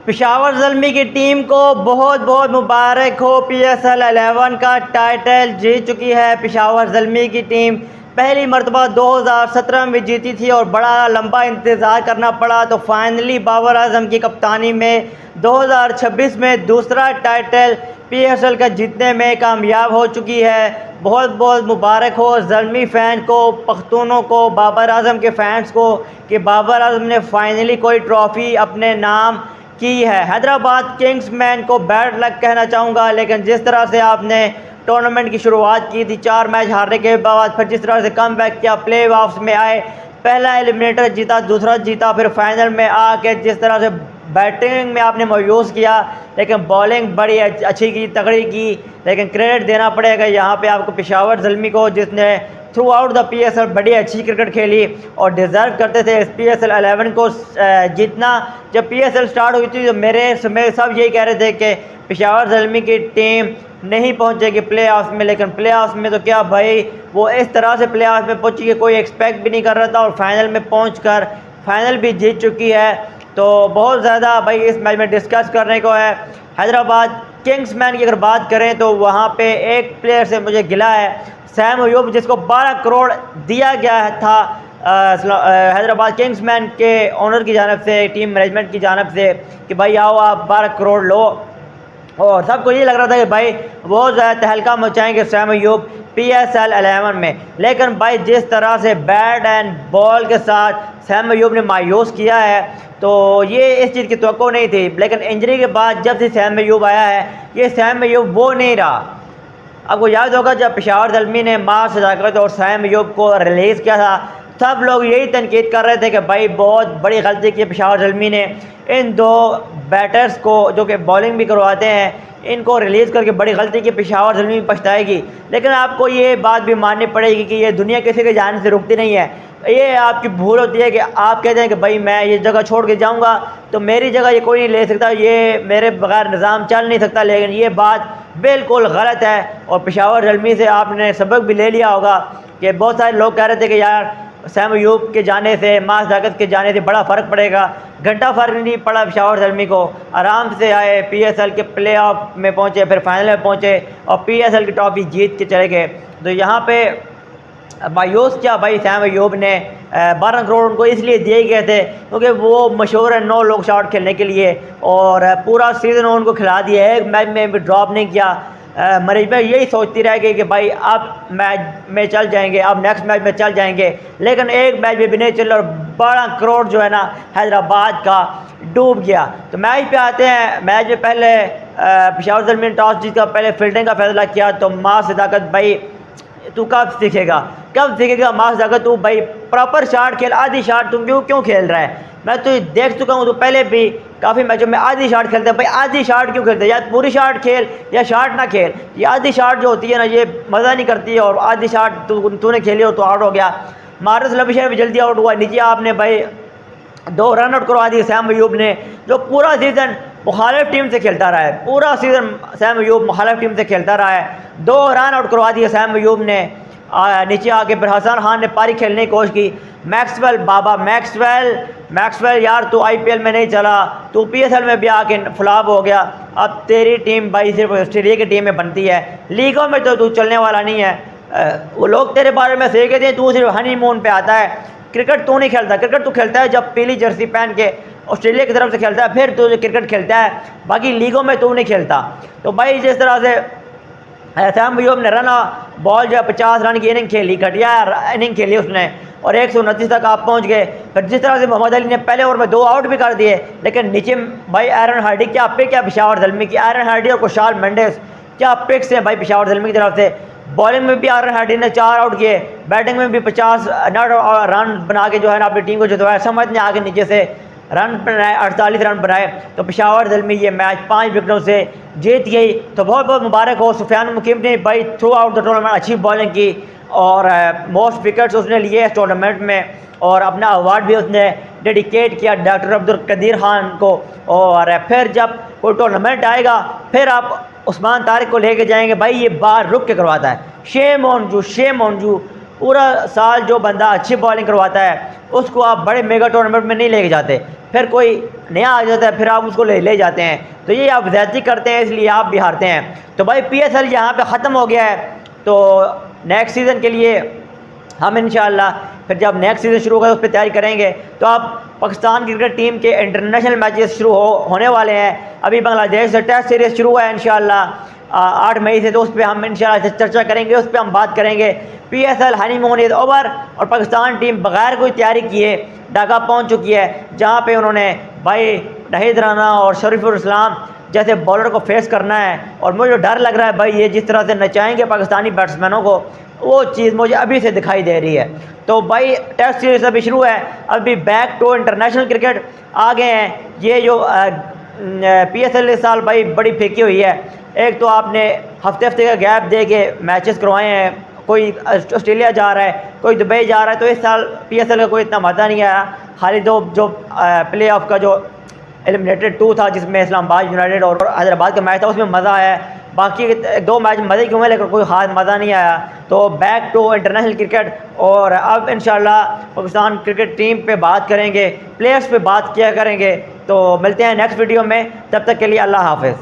पेशावर ज़ल्मी की टीम को बहुत बहुत मुबारक हो। PSL 11 का टाइटल जीत चुकी है पेशावर ज़ल्मी की टीम। पहली मरतबा 2017 में जीती थी और बड़ा लंबा इंतज़ार करना पड़ा, तो फाइनली बाबर आजम की कप्तानी में 2026 में दूसरा टाइटल PSL का जीतने में कामयाब हो चुकी है। बहुत बहुत मुबारक हो ज़ल्मी फ़ैन को, पख्तूनों को, बाबर आजम के फ़ैन्स को कि बाबर आजम ने फाइनली कोई ट्रॉफ़ी अपने नाम की है। हैदराबाद किंग्समैन को बैड लक कहना चाहूँगा, लेकिन जिस तरह से आपने टूर्नामेंट की शुरुआत की थी 4 मैच हारने के बाद, फिर जिस तरह से कम बैक किया, प्ले ऑफ्स में आए, पहला एलिमिनेटर जीता, दूसरा जीता, फिर फाइनल में आके जिस तरह से बैटिंग में आपने मायूस किया, लेकिन बॉलिंग बड़ी अच्छी की, तगड़ी की। लेकिन क्रेडिट देना पड़ेगा यहाँ पे आपको पेशावर ज़ल्मी को, जिसने थ्रू आउट द PSL बड़ी अच्छी क्रिकेट खेली और डिज़र्व करते थे इस PSL 11 को जीतना। जब PSL स्टार्ट हुई थी तो मेरे सब यही कह रहे थे कि पेशावर ज़ल्मी की टीम नहीं पहुंचेगी प्ले ऑफ में, लेकिन प्ले ऑफ में तो क्या भाई, वो इस तरह से प्ले ऑफ में पहुंची कि कोई एक्सपेक्ट भी नहीं कर रहा था, और फाइनल में पहुंचकर फाइनल भी जीत चुकी है। तो बहुत ज़्यादा भाई इस मैच में डिस्कस करने को है। हैदराबाद किंग्समैन की अगर बात करें तो वहाँ पे एक प्लेयर से मुझे गिला है, सैम अयूब, जिसको 12 करोड़ दिया गया था हैदराबाद किंग्समैन के ओनर की जानब से, टीम मैनेजमेंट की जानब से, कि भाई आओ आप 12 करोड़ लो। और सबको ये लग रहा था कि भाई बहुत ज़्यादा तहलका मचाएंगे सैम अयूब PSL 11 में, लेकिन भाई जिस तरह से बैट एंड बॉल के साथ सैम अयूब ने मायूस किया है, तो ये इस चीज़ की तवक्को नहीं थी। लेकिन इंजरी के बाद जब से सैम अयूब आया है, ये सैम अयूब वो नहीं रहा। आपको याद होगा जब पेशावर ज़ल्मी ने मार सदाकत और सैम अयूब को रिलीज़ किया था, सब लोग यही तनकीद कर रहे थे कि भाई बहुत बड़ी गलती की पेशावर ज़ल्मी ने, इन दो बैटर्स को जो कि बॉलिंग भी करवाते हैं, इनको रिलीज़ करके बड़ी गलती की पेशावर ज़ल्मी पछताएगी। लेकिन आपको ये बात भी माननी पड़ेगी कि ये दुनिया किसी के जाने से रुकती नहीं है। ये आपकी भूल होती है कि आप कहते हैं कि भाई मैं ये जगह छोड़ के जाऊंगा तो मेरी जगह ये कोई नहीं ले सकता, ये मेरे बगैर निज़ाम चल नहीं सकता, लेकिन ये बात बिल्कुल गलत है। और पेशावर ज़ल्मी से आपने सबक भी ले लिया होगा कि बहुत सारे लोग कह रहे थे कि यार सैम अयूब के जाने से, मास दाकत के जाने से बड़ा फ़र्क पड़ेगा। घंटा फ़र्क नहीं पड़ा, पेशावर ज़ल्मी को आराम से आए, PSL के प्ले ऑफ में पहुँचे, फिर फाइनल में पहुँचे और PSL की ट्रॉफी जीत के चले गए। तो यहाँ पे मायूस क्या भाई, सैम अयूब ने 12 करोड़ उनको इसलिए दिए गए थे क्योंकि वो मशहूर है 9 लोग शॉट खेलने के लिए, और पूरा सीज़न उनको खिला दिया, एक मैच में भी ड्रॉप नहीं किया। मैनेजमेंट यही सोचती रह गई कि भाई अब मैच में चल जाएंगे, अब नेक्स्ट मैच में चल जाएंगे, लेकिन एक मैच में भी नहीं चल, और 12 करोड़ जो है ना हैदराबाद का डूब गया। तो मैच पे आते हैं। मैच में पहले पेशावर ज़ल्मी ने टॉस जीत कर पहले फील्डिंग का फैसला किया, तो मास सदाकत भाई तू कब सीखेगा मास सदाकत, तू भाई प्रॉपर शॉट खेल, आधी शॉट तुम क्यों खेल रहा है। मैं तो देख चुका हूँ, तो पहले भी काफ़ी मैचों में आधी शॉट खेलते हैं। भाई आधी शॉट क्यों खेलते हैं, या पूरी शॉट खेल या शॉट ना खेल। ये आधी शॉट जो होती है ना, ये मज़ा नहीं करती है, और आधी शॉट तूने खेली और तो आउट हो गया। मारिस लबशर भी जल्दी आउट हुआ, नीचे आपने भाई 2 रन आउट करवा दिए सैम अयूब ने, जो पूरा सीज़न मुखालिफ टीम से खेलता रहा है, पूरा सीज़न सैम अयूब मुखालिफ टीम से खेलता रहा है। 2 रन आउट करवा दिए सैम अयूब ने। नीचे आके फिर हसन खान ने पारी खेलने की कोशिश की। मैक्सवेल बाबा, मैक्सवेल यार तू IPL में नहीं चला, तू PSL में भी आके फ्लॉप हो गया। अब तेरी टीम भाई सिर्फ ऑस्ट्रेलिया की टीम में बनती है, लीगों में तो तू चलने वाला नहीं है। वो लोग तेरे बारे में सही कहते हैं, तू सिर्फ हनीमून पे आता है। क्रिकेट तू नहीं खेलता, क्रिकेट तू खेलता है जब पीली जर्सी पहन के ऑस्ट्रेलिया की तरफ से खेलता है, फिर तू क्रिकेट खेलता है, बाकी लीगों में तू नहीं खेलता। तो भाई जिस तरह से सैम अयूब ने रन बॉल जो है 50 रन की इनिंग खेली, घटिया इनिंग खेली उसने, और 129 तक आप पहुंच गए। फिर जिस तरह से मोहम्मद अली ने पहले ओवर में 2 आउट भी कर दिए, लेकिन नीचे भाई एरन हार्डी क्या पिक है पेशावर ज़ल्मी की, एरन हार्डी और कुशाल मेंडिस क्या पिक्स हैं भाई पेशावर ज़ल्मी की तरफ से। बॉलिंग में भी एरन हार्डी ने 4 आउट किए, बैटिंग में भी 50 रन बना के जो है ना अपनी टीम को जितवाया। समझ ने आगे नीचे से रन बनाए, 48 रन बनाए, तो पेशावर ज़ल्मी ये मैच 5 विकेटों से जीत गई। तो बहुत बहुत मुबारक हो सुफियान मुकीम ने भाई थ्रू आउट द टूर्नामेंट अच्छी बॉलिंग की, और मोस्ट विकेट्स उसने लिए इस टूर्नामेंट में, और अपना अवार्ड भी उसने डेडिकेट किया डॉक्टर अब्दुल कदीर खान को। और फिर जब कोई टूर्नामेंट आएगा फिर आप उस्मान तारिक को लेके जाएंगे, भाई ये बार रुक के करवाता है। शेम ऑन यू, पूरा साल जो बंदा अच्छी बॉलिंग करवाता है उसको आप बड़े मेगा टूर्नामेंट में नहीं लेके जाते। फिर कोई नया आ जाता है, फिर आप उसको ले जाते हैं, तो ये आप ज़्यादती करते हैं, इसलिए आप भी हारते हैं। तो भाई PSL यहाँ पे ख़त्म हो गया है, तो नेक्स्ट सीज़न के लिए हम इंशाअल्लाह फिर जब नेक्स्ट सीज़न शुरू होगा उस पर तैयारी करेंगे। तो आप पाकिस्तान क्रिकेट टीम के इंटरनेशनल मैचेस शुरू होने वाले हैं। अभी बांग्लादेश से टेस्ट सीरीज़ शुरू हुआ है इंशाअल्लाह 8 मई से, तो उस पर हम इंशाअल्लाह चर्चा करेंगे, उस पर हम बात करेंगे। PSL हनीमून इज़ ओवर और पाकिस्तान टीम बगैर कोई तैयारी किए ढाका पहुंच चुकी है, जहां पे उन्होंने भाई नाहिद राना और शरीफुल इस्लाम जैसे बॉलर को फेस करना है। और मुझे डर लग रहा है भाई ये जिस तरह से नचाएंगे पाकिस्तानी बैट्समैनों को, वो चीज़ मुझे अभी से दिखाई दे रही है। तो भाई टेस्ट सीरीज़ अभी शुरू है, अभी बैक टू इंटरनेशनल क्रिकेट आ गए हैं। ये जो PSL इस साल भाई बड़ी फेंकी हुई है। एक तो आपने हफ्ते हफ्ते का गैप दे के मैचेस करवाए हैं, कोई ऑस्ट्रेलिया जा रहा है, कोई दुबई जा रहा है, तो इस साल PSL का कोई इतना मज़ा नहीं आया। खाली जो प्ले ऑफ का जो एलिमिनेटेड 2 था, जिसमें इस्लामाबाद यूनाइटेड और हैदराबाद का मैच था, उसमें मज़ा आया। बाकी 2 मैच मज़े क्यों है, लेकिन कोई ख़ास मज़ा नहीं आया। तो बैक टू इंटरनेशनल क्रिकेट, और अब इंशाल्लाह पाकिस्तान क्रिकेट टीम पे बात करेंगे, प्लेयर्स पे बात किया करेंगे। तो मिलते हैं नेक्स्ट वीडियो में, तब तक के लिए अल्लाह हाफ़िज़।